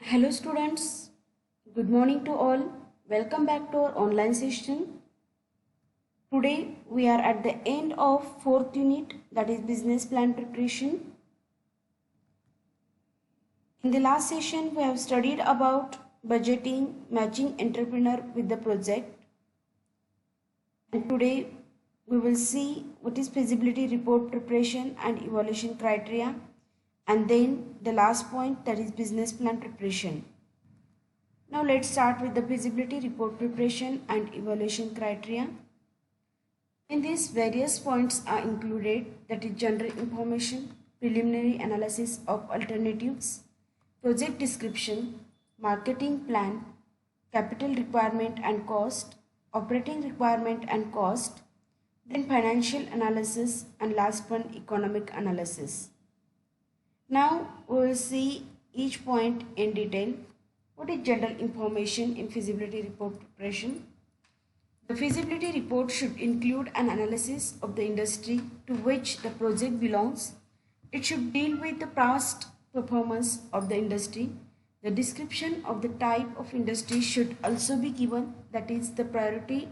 Hello students, good morning to all. Welcome back to our online session. Today we are at the end of 4th unit, that is business plan preparation. In the last session we have studied about budgeting, matching entrepreneur with the project. And today we will see what is feasibility report preparation and evaluation criteria, and then the last point, that is business plan preparation. Now let's start with the feasibility report preparation and evaluation criteria. In these, various points are included, that is general information, preliminary analysis of alternatives, project description, marketing plan, capital requirement and cost, operating requirement and cost, then financial analysis, and last one, economic analysis. Now we will see each point in detail. What is general information in feasibility report preparation? The feasibility report should include an analysis of the industry to which the project belongs. It should deal with the past performance of the industry. The description of the type of industry should also be given, that is the priority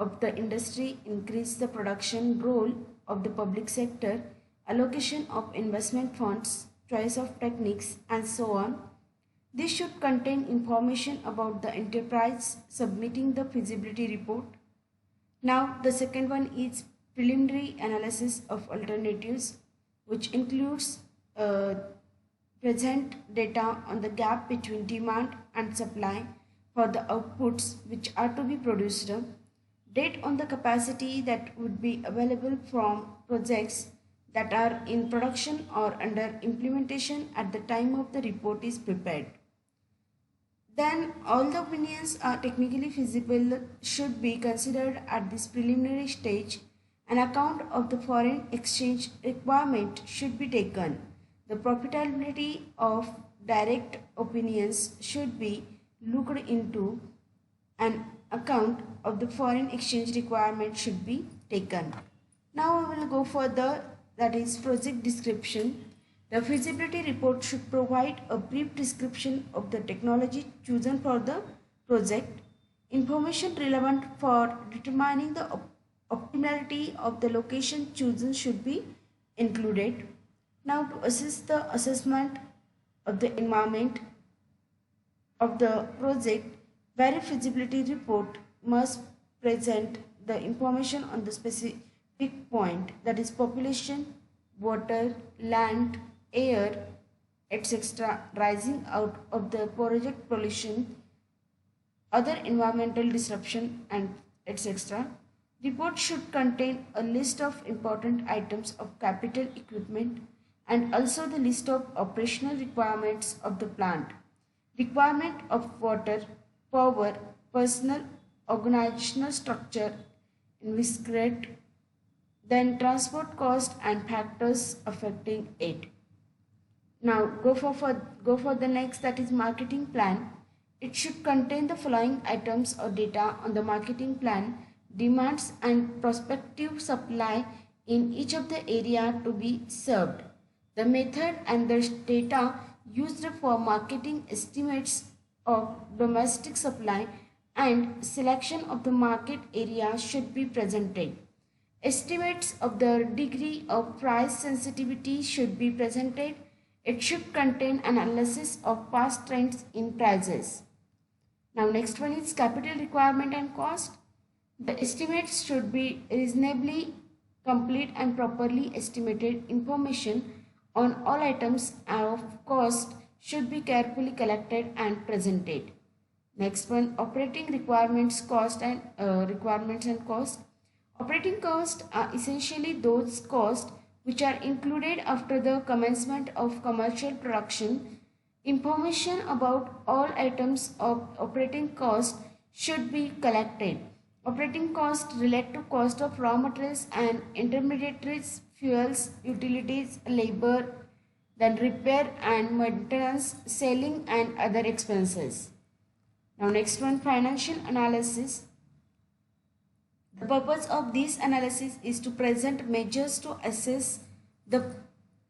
of the industry, increase the production, role of the public sector, allocation of investment funds, choice of techniques, and so on. This should contain information about the enterprise submitting the feasibility report. Now the second one is preliminary analysis of alternatives, which includes present data on the gap between demand and supply for the outputs which are to be produced, date on the capacity that would be available from projects that are in production or under implementation at the time of the report is prepared. Then all the opinions are technically feasible should be considered at this preliminary stage. An account of the foreign exchange requirement should be taken. The profitability of direct opinions should be looked into. An account of the foreign exchange requirement should be taken. Now we will go further, that is project description. The feasibility report should provide a brief description of the technology chosen for the project. Information relevant for determining the optimality of the location chosen should be included. Now to assist the assessment of the environment of the project, various feasibility report must present the information on the specific point, that is population, water, land, air, etc., rising out of the project pollution, other environmental disruption, and etc. Report should contain a list of important items of capital equipment and also the list of operational requirements of the plant, requirement of water, power, personal, organizational structure, investment, then transport cost and factors affecting it. Now go for the next, that is marketing plan. It should contain the following items or data on the marketing plan: demands and prospective supply in each of the area to be served, the method and the data used for marketing, estimates of domestic supply, and selection of the market area should be presented. Estimates of the degree of price sensitivity should be presented. It should contain analysis of past trends in prices. Now next one is capital requirement and cost. The estimates should be reasonably complete and properly estimated. Information on all items of cost should be carefully collected and presented. Next one, operating requirements, cost and requirements and cost. Operating costs are essentially those costs which are included after the commencement of commercial production. Information about all items of operating cost should be collected. Operating costs relate to cost of raw materials and intermediaries, fuels, utilities, labor, then repair and maintenance, selling and other expenses. Now next one, financial analysis. The purpose of this analysis is to present measures to assess the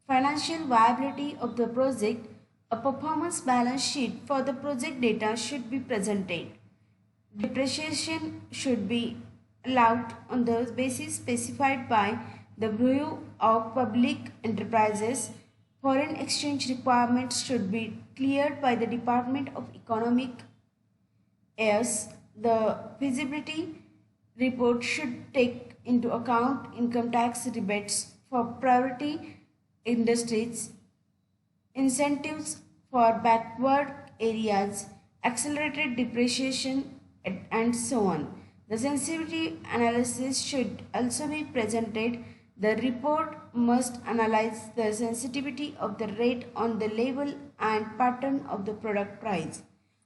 financial viability of the project A performance balance sheet for the project data should be presented. Depreciation should be allowed on the basis specified by the Bureau of Public Enterprises. Foreign exchange requirements should be cleared by the Department of Economic Affairs. The feasibility report should take into account income tax rebates for priority industries, incentives for backward areas, accelerated depreciation, and so on. The sensitivity analysis should also be presented. The report must analyze the sensitivity of the rate on the label and pattern of the product price.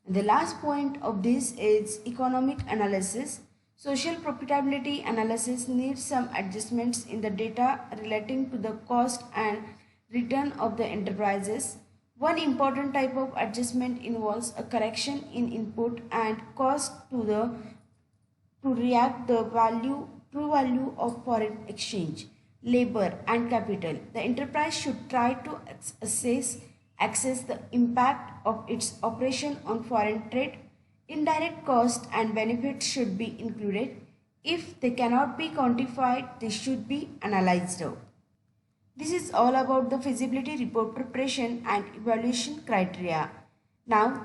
And the last point of this is economic analysis. Social profitability analysis needs some adjustments in the data relating to the cost and return of the enterprises. One important type of adjustment involves a correction in input and cost to react the true value of foreign exchange, labor and capital. The enterprise should try to assess the impact of its operation on foreign trade. Indirect costs and benefits should be included. If they cannot be quantified, they should be analyzed out. This is all about the feasibility report preparation and evaluation criteria. Now,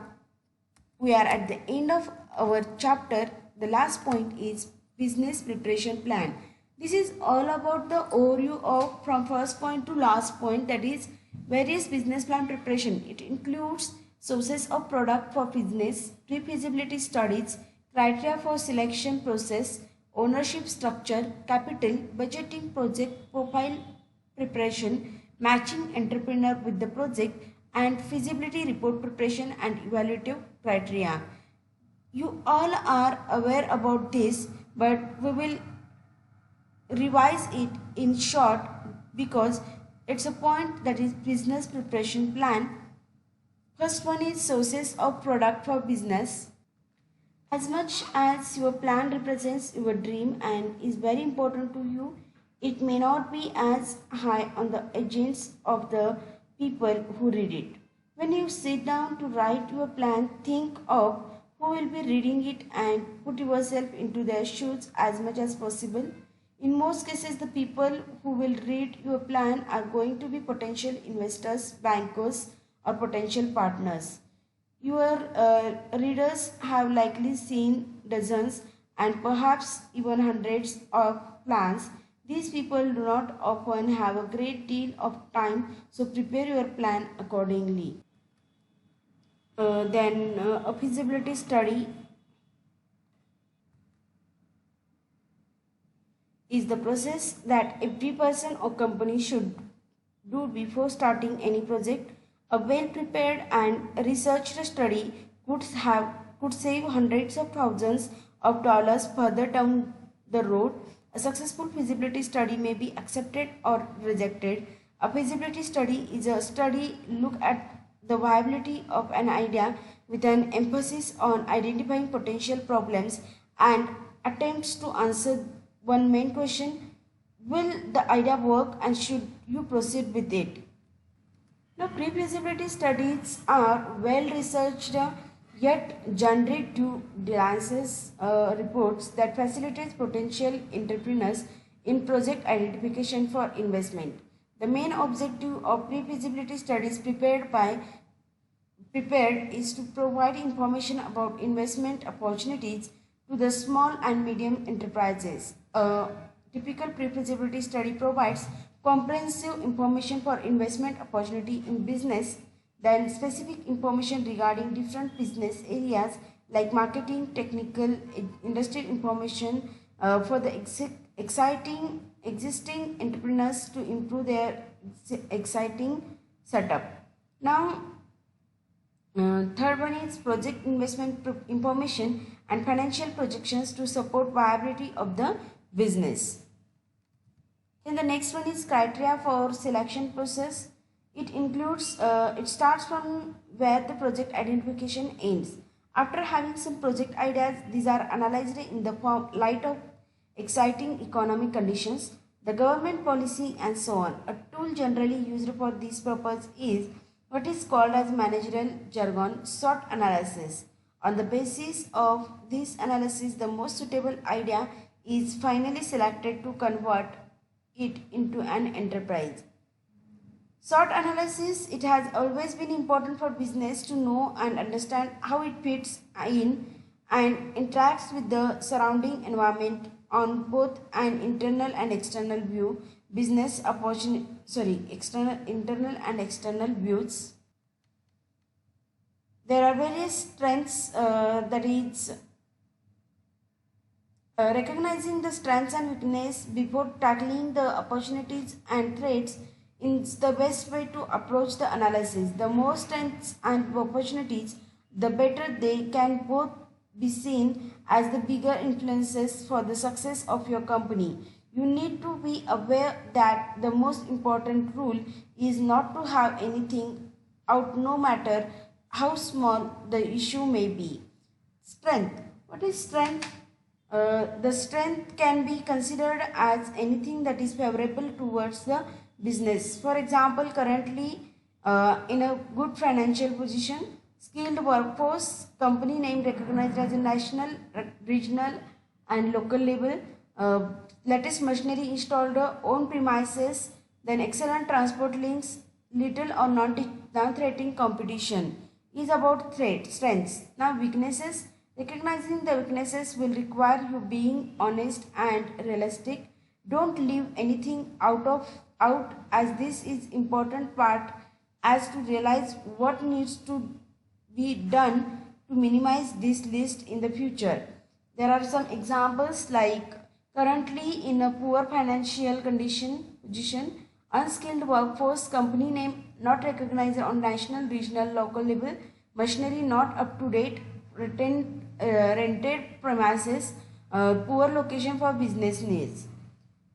we are at the end of our chapter. The last point is business preparation plan. This is all about the overview of from first point to last point, that is various business plan preparation. It includes sources of product for business, pre-feasibility studies, criteria for selection process, ownership structure, capital, budgeting, project profile preparation, matching entrepreneur with the project, and feasibility report preparation and evaluative criteria. You all are aware about this, but we will revise it in short because it's a point, that is business preparation plan. First one is sources of product for business. As much as your plan represents your dream and is very important to you, it may not be as high on the agents of the people who read it. When you sit down to write your plan, think of who will be reading it and put yourself into their shoes as much as possible. In most cases, the people who will read your plan are going to be potential investors, bankers, or potential partners. Your readers have likely seen dozens and perhaps even hundreds of plans. These people do not often have a great deal of time, so prepare your plan accordingly. Then a feasibility study is the process that every person or company should do before starting any project. A well-prepared and researched study could save hundreds of thousands of dollars further down the road. A successful feasibility study may be accepted or rejected. A feasibility study is a study look at the viability of an idea with an emphasis on identifying potential problems and attempts to answer one main question: will the idea work and should you proceed with it? Now, pre-feasibility studies are well-researched yet generate due diligence reports that facilitates potential entrepreneurs in project identification for investment. The main objective of pre-feasibility studies prepared is to provide information about investment opportunities to the small and medium enterprises. A typical pre-feasibility study provides comprehensive information for investment opportunity in business, then specific information regarding different business areas like marketing, technical, industry information for the exciting existing entrepreneurs to improve their exciting setup. Now, third one is project investment information and financial projections to support viability of the business. Then the next one is criteria for selection process. It starts from where the project identification ends. After having some project ideas, these are analyzed in the light of exciting economic conditions, the government policy and so on. A tool generally used for this purpose is what is called as managerial jargon SWOT analysis. On the basis of this analysis, the most suitable idea is finally selected to convert it into an enterprise. SWOT analysis, it has always been important for business to know and understand how it fits in and interacts with the surrounding environment on both an internal and external view. Business opportunity, internal and external views. There are various strengths that is recognizing the strengths and weakness before tackling the opportunities and threats is the best way to approach the analysis. The more strengths and opportunities, the better they can both be seen as the bigger influences for the success of your company. You need to be aware that the most important rule is not to have anything out no matter how small the issue may be. Strength. What is strength? The strength can be considered as anything that is favorable towards the business. For example, currently in a good financial position, skilled workforce, company name recognized as a national, regional and local level, latest machinery installed on premises, then excellent transport links, little or non-threatening competition is about strengths. Now weaknesses. Recognizing the weaknesses will require you being honest and realistic. Don't leave anything out as this is important part as to realize what needs to be done to minimize this list in the future. There are some examples like currently in a poor financial position, unskilled workforce, company name not recognized on national, regional, local level, machinery not up to date, rented premises, poor location for business needs.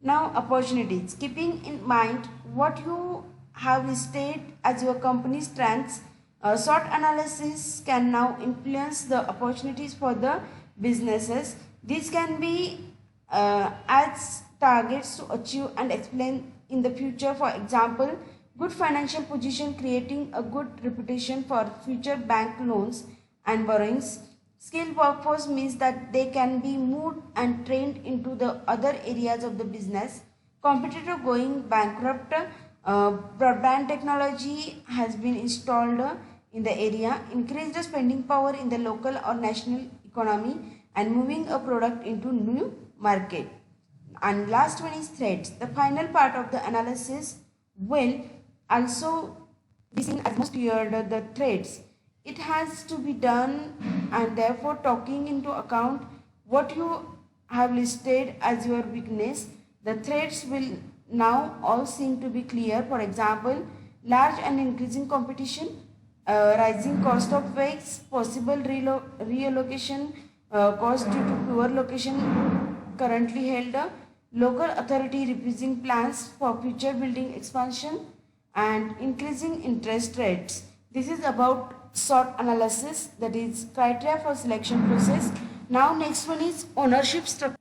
Now opportunities. Keeping in mind what you have listed as your company's strengths, SWOT analysis can now influence the opportunities for the businesses. These can be as targets to achieve and explain in the future. For example, good financial position, creating a good reputation for future bank loans and borrowings. Skilled workforce means that they can be moved and trained into the other areas of the business. Competitor going bankrupt, broadband technology has been installed in the area, increased spending power in the local or national economy and moving a product into new market. And last one is threats. The final part of the analysis will also be seen as most clear the threats. It has to be done and therefore taking into account what you have listed as your weakness. The threats will now all seem to be clear. For example, large and increasing competition, rising cost of wages, possible reallocation cost due to poor location currently held, local authority refusing plans for future building expansion and increasing interest rates. This is about SWOT analysis, that is criteria for selection process. Now next one is ownership structure.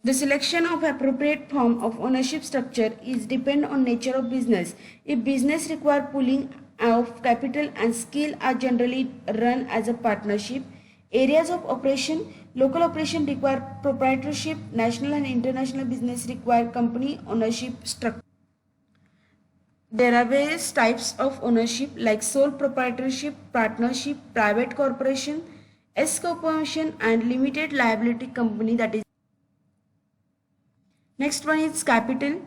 The selection of appropriate form of ownership structure is depend on nature of business. If business require pooling of capital and skill are generally run as a partnership. Areas of operation, local operation require proprietorship, national and international business require company ownership structure. There are various types of ownership like sole proprietorship, partnership, private corporation, S corporation and limited liability company, that is. Next one is capital.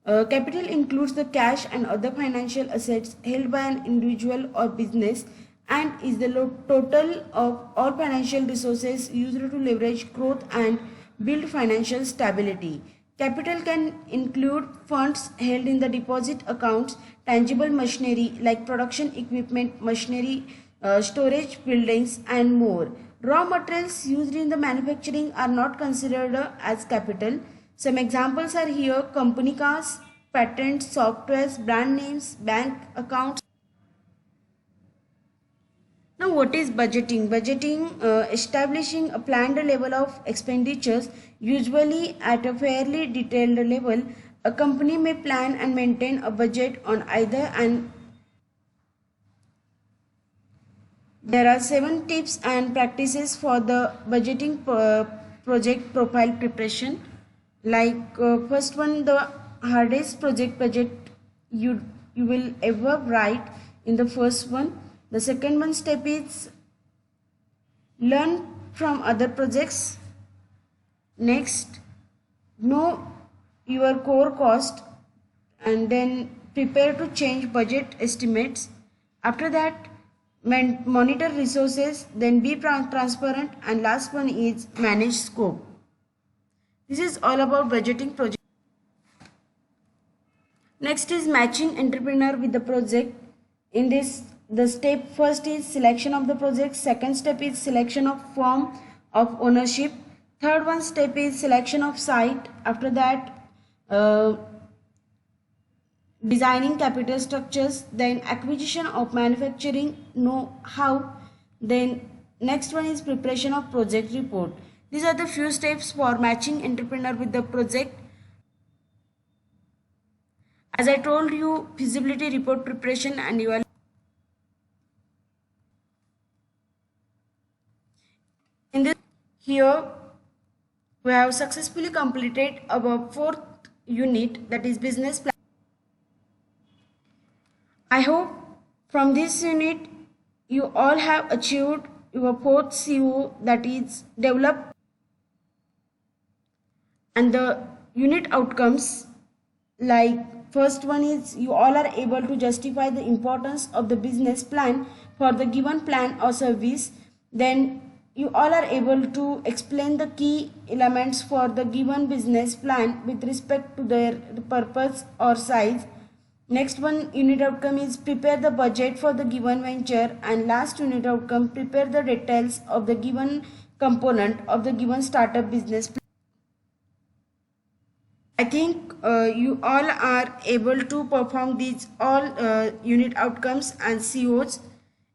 Capital includes the cash and other financial assets held by an individual or business and is the total of all financial resources used to leverage growth and build financial stability. Capital can include funds held in the deposit accounts, tangible machinery like production equipment, machinery, storage buildings and more. Raw materials used in the manufacturing are not considered as capital. Some examples are here: company cars, patents, softwares, brand names, bank accounts. Now what is budgeting? Budgeting, establishing a planned level of expenditures, usually at a fairly detailed level. A company may plan and maintain a budget on either an There are 7 tips and practices for the budgeting project profile preparation. Like first one, the hardest project budget you will ever write in the first one. The second one step is learn from other projects. Next, know your core cost and then prepare to change budget estimates. After that, monitor resources, then be transparent, and last one is manage scope. This is all about budgeting project. Next is matching entrepreneur with the project. In this, the step first is selection of the project. Second step is selection of form of ownership. Third one step is selection of site. After that, designing capital structures. Then acquisition of manufacturing know-how. Then next one is preparation of project report. These are the few steps for matching entrepreneur with the project. As I told you, feasibility report preparation and evaluation. In this, here we have successfully completed our 4th unit, that is business plan. I hope from this unit you all have achieved your 4th CO, that is develop, and the unit outcomes. Like first one is you all are able to justify the importance of the business plan for the given plan or service. Then you all are able to explain the key elements for the given business plan with respect to their purpose or size. Next one unit outcome is prepare the budget for the given venture, and last unit outcome prepare the details of the given component of the given startup business plan. I think you all are able to perform these all unit outcomes and COs.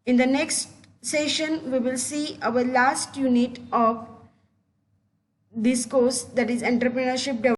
In the next session, we will see our last unit of this course, that is entrepreneurship development.